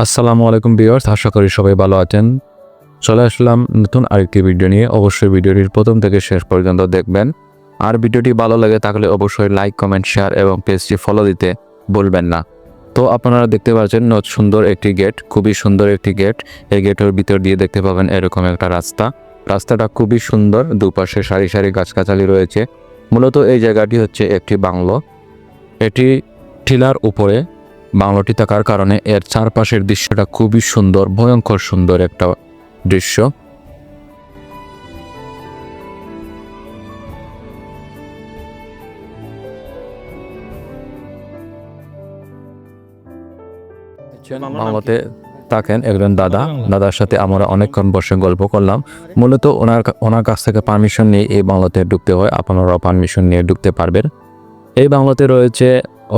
আসসালামু আলাইকুম ভিউয়ার্স, আশা করি সবাই ভালো আছেন। চলে আসলাম নতুন আরেকটি ভিডিও নিয়ে। অবশ্যই ভিডিওটির প্রথম থেকে শেষ পর্যন্ত দেখবেন। আর ভিডিওটি ভালো লাগে থাকলে অবশ্যই লাইক, কমেন্ট, শেয়ার এবং পেজটি ফলো দিতে ভুলবেন না। তো আপনারা দেখতে পাচ্ছেন সুন্দর একটি গেট, খুবই সুন্দর একটি গেট। এই গেটের ভিতর দিয়ে দেখতে পাবেন এরকম একটা রাস্তা। রাস্তাটা খুবই সুন্দর, দুপাশে সারি সারি গাছগাছালি রয়েছে। মূলত এই জায়গাটি হচ্ছে একটি বাংলো। এটি টিলার উপরে বাংলোটি থাকার কারণে এর চারপাশের দৃশ্যটা খুবই সুন্দর, ভয়ঙ্কর সুন্দর একটা দৃশ্য। বাংলোতে থাকেন একজন দাদার সাথে আমরা অনেকক্ষণ বসে গল্প করলাম। মূলত ওনার কাছ থেকে পারমিশন নিয়ে এই বাংলোতে ঢুকতে হয়, আপনারাও পারমিশন নিয়ে ঢুকতে পারবেন। এই বাংলোতে রয়েছে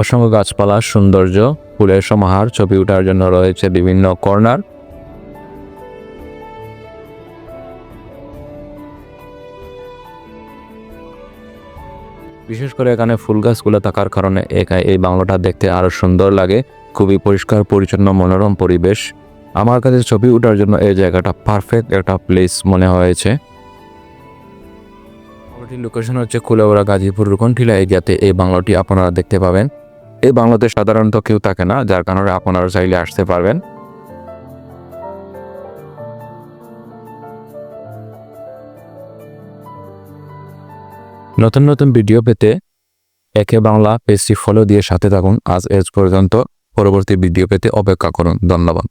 অসংখ্য গাছপালা, সৌন্দর্য, ফুলের সমাহার, ছবি ওঠার জন্য রয়েছে বিভিন্ন কর্নার। বিশেষ করে এখানে ফুল গাছগুলো থাকার কারণে এই বাংলোটা দেখতে আরো সুন্দর লাগে। খুবই পরিষ্কার পরিচ্ছন্ন, মনোরম পরিবেশ। আমার কাছে ছবি ওঠার জন্য এই জায়গাটা পারফেক্ট একটা প্লেস মনে হয়েছে। লোকেশন হচ্ছে কুলেউড়া, গাজীপুর, রুকনটিলা এরিয়াতে এই বাংলোটি আপনারা দেখতে পাবেন। এই বাংলোতে সাধারণত কেউ থাকে না, যার কারণে আপনারা চাইলে আসতে পারবেন। নতুন নতুন ভিডিও পেতে একে বাংলা পেজটি ফলো দিয়ে সাথে থাকুন। আজ পর্যন্ত, পরবর্তী ভিডিও পেতে অপেক্ষা করুন। ধন্যবাদ।